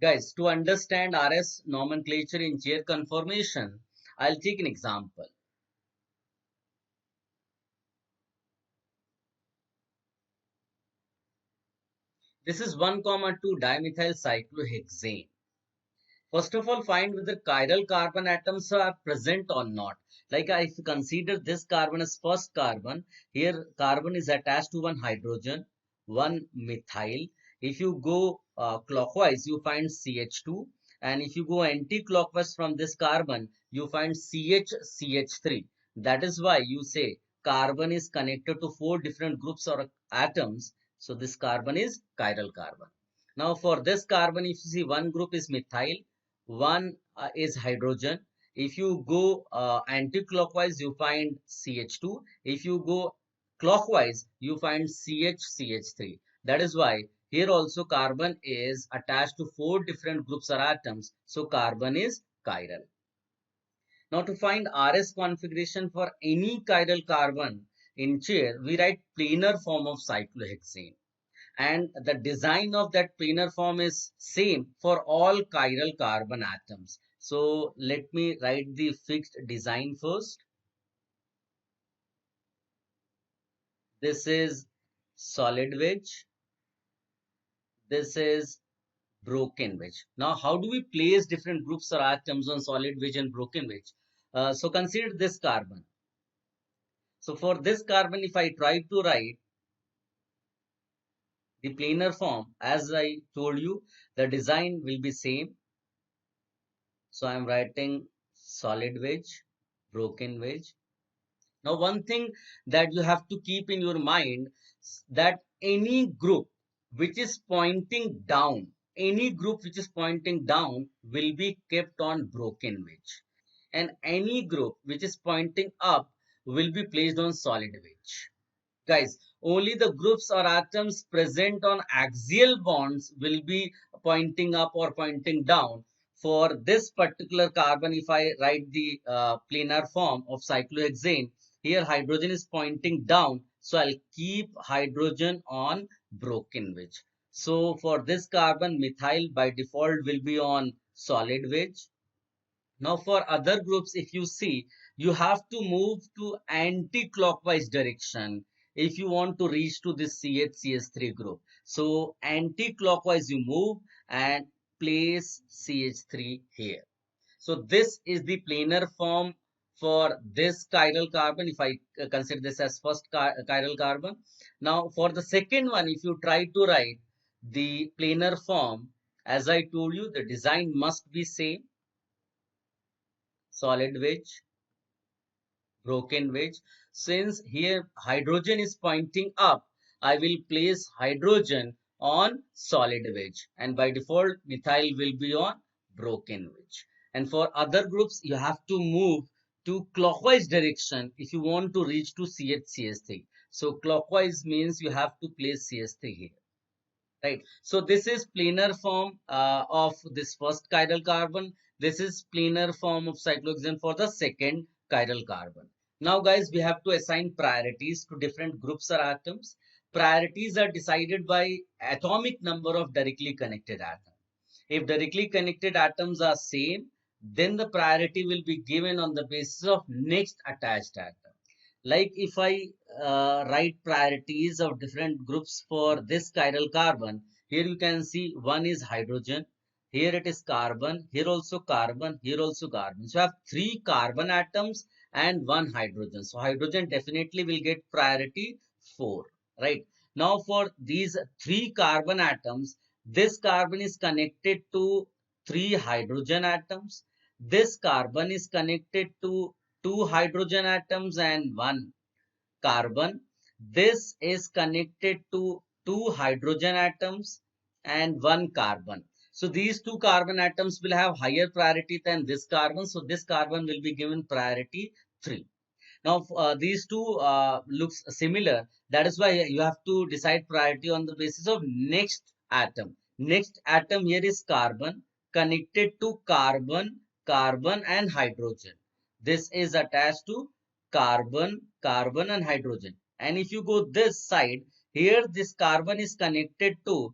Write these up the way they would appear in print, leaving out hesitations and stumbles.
Guys, to understand RS nomenclature in chair conformation, I'll take an example. This is 1,2 dimethyl cyclohexane. First of all, find whether chiral carbon atoms are present or not. Like if you consider this carbon as first carbon, here carbon is attached to one hydrogen, one methyl. If you go clockwise, you find CH2. And if you go anti-clockwise from this carbon, you find CH3. That is why you say carbon is connected to four different groups or atoms. So this carbon is chiral carbon. Now for this carbon, if you see one group is methyl, one is hydrogen. If you go anti-clockwise, you find CH2. If you go clockwise, you find CH3. That is why here also carbon is attached to four different groups or atoms. So carbon is chiral. Now to find RS configuration for any chiral carbon in chair, we write planar form of cyclohexane, and the design of that planar form is same for all chiral carbon atoms. So let me write the fixed design first. This is solid wedge. This is broken wedge. Now how do we place different groups or atoms on solid wedge and broken wedge? So consider this carbon. So for this carbon, if I try to write the planar form, as I told you, the design will be same. So I'm writing solid wedge, broken wedge. Now, one thing that you have to keep in your mind, that any group which is pointing down, any group which is pointing down will be kept on broken wedge, and any group which is pointing up will be placed on solid wedge. Guys, only the groups or atoms present on axial bonds will be pointing up or pointing down. For this particular carbon, if I write the planar form of cyclohexane, here hydrogen is pointing down, so I'll keep hydrogen on broken wedge. So for this carbon, methyl by default will be on solid wedge. Now for other groups, if you see, you have to move to anti-clockwise direction if you want to reach to this CH3 group. So anti-clockwise you move and place CH3 here. So this is the planar form for this chiral carbon, if I consider this as first chiral carbon. Now for the second one, if you try to write the planar form, as I told you, the design must be same. Solid wedge, broken wedge. Since here hydrogen is pointing up, I will place hydrogen on solid wedge, and by default methyl will be on broken wedge. And for other groups, you have to move to clockwise direction if you want to reach to CH3. So clockwise means you have to place CH3 here. Right. So this is planar form of this first chiral carbon. This is planar form of cyclohexane for the second chiral carbon. Now, guys, we have to assign priorities to different groups or atoms. Priorities are decided by atomic number of directly connected atoms. If directly connected atoms are same, then the priority will be given on the basis of next attached atom. Like if I write priorities of different groups for this chiral carbon, here you can see one is hydrogen, here it is carbon, here also carbon, here also carbon. So I have three carbon atoms and one hydrogen. So hydrogen definitely will get priority 4, right? Now for these three carbon atoms, this carbon is connected to three hydrogen atoms. This carbon is connected to two hydrogen atoms and one carbon. This is connected to two hydrogen atoms and one carbon. So these two carbon atoms will have higher priority than this carbon. So this carbon will be given priority 3. Now these two looks similar. That is why you have to decide priority on the basis of next atom. Next atom here is carbon connected to carbon, carbon and hydrogen. This is attached to carbon, carbon and hydrogen. And if you go this side, here this carbon is connected to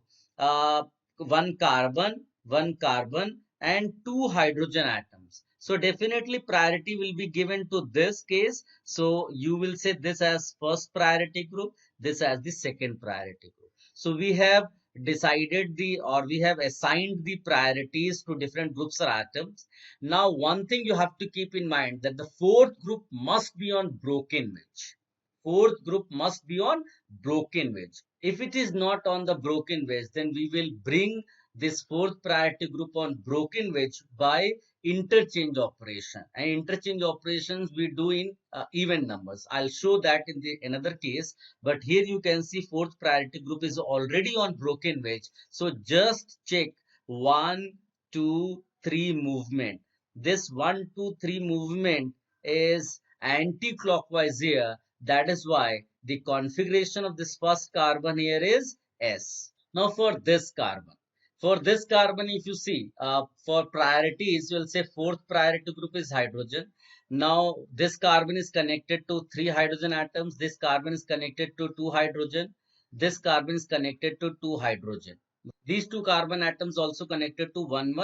one carbon, one carbon, and two hydrogen atoms. So definitely priority will be given to this case. So you will say this as first priority group, this as the second priority group. So we have decided the, or we have assigned the priorities to different groups or atoms. Now one thing you have to keep in mind, that the fourth group must be on broken wedge. Fourth group must be on broken wedge. If it is not on the broken wedge, then we will bring this fourth priority group on broken wedge by interchange operation. And interchange operations we do in even numbers. I'll show that in the another case. But here you can see fourth priority group is already on broken wedge. So just check 1, 2, 3 movement. This 1, 2, 3 movement is anti-clockwise here. That is why the configuration of this first carbon here is S. Now for this carbon. For this carbon, if you see, for priorities, you will say fourth priority group is hydrogen. Now this carbon is connected to 3 hydrogen atoms. This carbon is connected to 2 hydrogen. This carbon is connected to 2 hydrogen. These 2 carbon atoms also connected to 1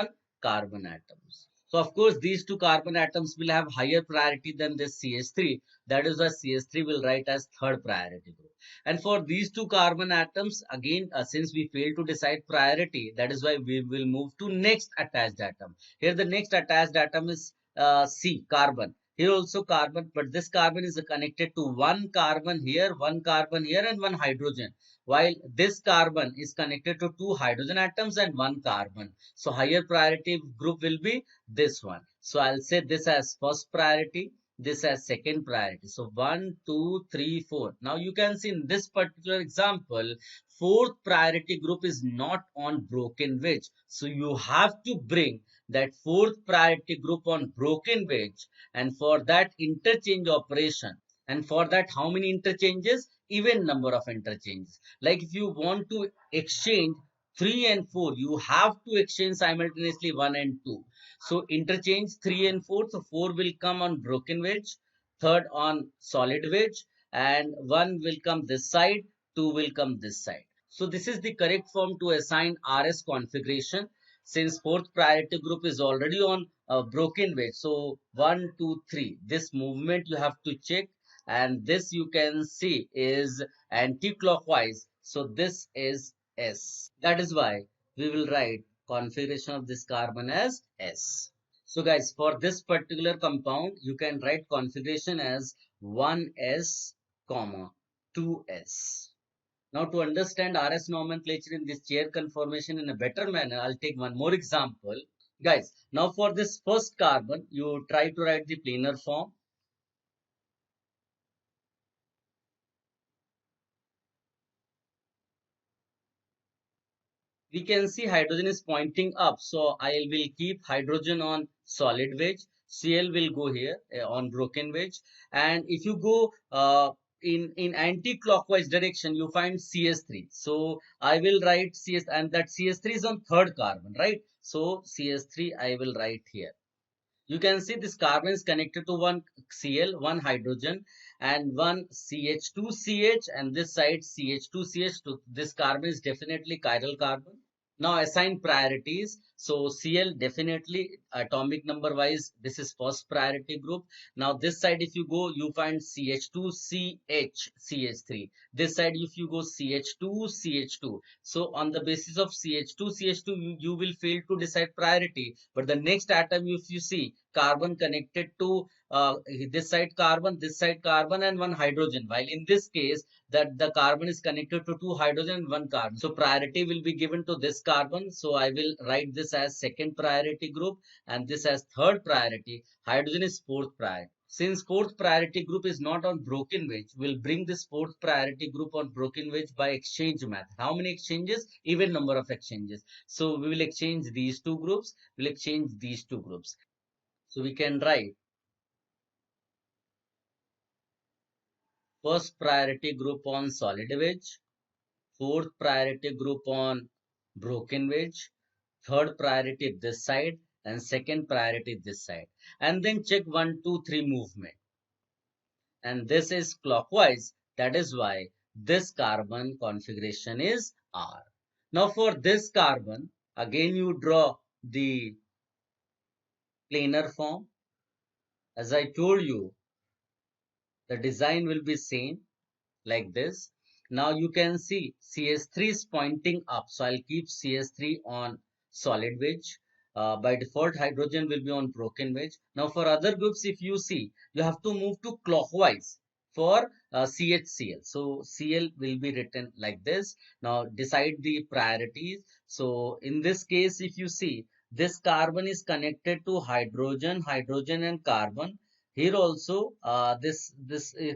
carbon atoms. So of course, these 2 carbon atoms will have higher priority than this CH3. That is why CH3 will write as third priority group. And for these 2 carbon atoms, again, since we failed to decide priority, that is why we will move to next attached atom. Here the next attached atom is C, carbon. Here also carbon, but this carbon is connected to 1 carbon here, 1 carbon here, and 1 hydrogen. While this carbon is connected to 2 hydrogen atoms and 1 carbon. So higher priority group will be this one. So I'll say this as first priority, this as second priority. So 1, 2, 3, 4. Now you can see in this particular example, fourth priority group is not on broken wedge. So you have to bring that fourth priority group on broken wedge, and for that interchange operation. And for that, how many interchanges? Even number of interchanges. Like if you want to exchange 3 and 4, you have to exchange simultaneously 1 and 2. So interchange 3 and 4. So 4 will come on broken wedge, third on solid wedge, and 1 will come this side, 2 will come this side. So this is the correct form to assign RS configuration, since fourth priority group is already on broken wedge. So 1, 2, 3. This movement you have to check, and this you can see is anti-clockwise. So this is S. That is why we will write configuration of this carbon as S. So guys, for this particular compound, you can write configuration as 1s, 2s. Now to understand RS nomenclature in this chair conformation in a better manner, I'll take one more example. Guys, now for this first carbon, you try to write the planar form. We can see hydrogen is pointing up. So I will keep hydrogen on solid wedge. Cl will go here on broken wedge. And if you go in anti-clockwise direction, you find CS3. So I will write CS, and that CS3 is on third carbon, right? So CS3 I will write here. You can see this carbon is connected to one Cl, one hydrogen, and one CH2CH, and this side CH2CH2. This carbon is definitely chiral carbon. Now assign priorities. So Cl definitely atomic number wise, this is first priority group. Now this side if you go, you find CH2CH, CH3. This side if you go CH2, CH2. So on the basis of CH2, CH2, you will fail to decide priority. But the next atom, if you see carbon connected to this side carbon, and one hydrogen. While in this case, that the carbon is connected to 2 hydrogen and 1 carbon. So priority will be given to this carbon. So I will write this as second priority group, and this as third priority. Hydrogen is fourth priority. Since fourth priority group is not on broken wedge, we'll bring this fourth priority group on broken wedge by exchange method. How many exchanges? Even number of exchanges. So we will exchange these two groups, we'll exchange these two groups. So we can write first priority group on solid wedge, fourth priority group on broken wedge, third priority this side, and second priority this side. And then check 1, 2, 3 movement. And this is clockwise. That is why this carbon configuration is R. Now for this carbon, Again, you draw the planar form. As I told you, the design will be same like this. Now you can see CS3 is pointing up. So I'll keep CS3 on solid wedge. By default, hydrogen will be on broken wedge. Now for other groups, if you see, you have to move to clockwise for CHCl. So Cl will be written like this. Now decide the priorities. So in this case, if you see, this carbon is connected to hydrogen, hydrogen and carbon. Here also, this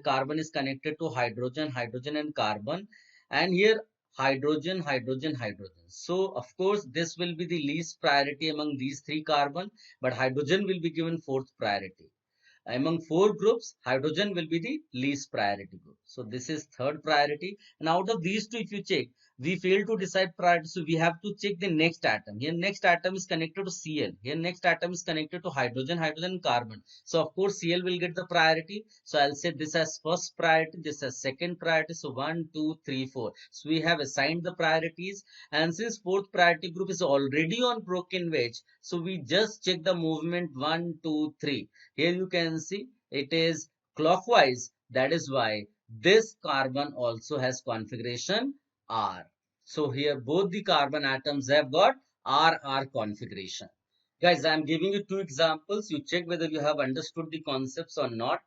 carbon is connected to hydrogen, hydrogen and carbon, and here hydrogen, hydrogen, hydrogen. So of course, this will be the least priority among these three carbon, but hydrogen will be given fourth priority. Among four groups, hydrogen will be the least priority group. So this is third priority. And out of these two, if you check, we fail to decide priority. So we have to check the next atom. Here next atom is connected to Cl. Here next atom is connected to hydrogen, hydrogen, and carbon. So of course Cl will get the priority. So I'll say this as first priority, this as second priority. So 1, 2, 3, 4. So we have assigned the priorities. And since fourth priority group is already on broken wedge, so we just check the movement 1, 2, 3. Here you can see it is clockwise. That is why this carbon also has configuration R. So here both the carbon atoms have got RR configuration. Guys, I am giving you two examples. You check whether you have understood the concepts or not.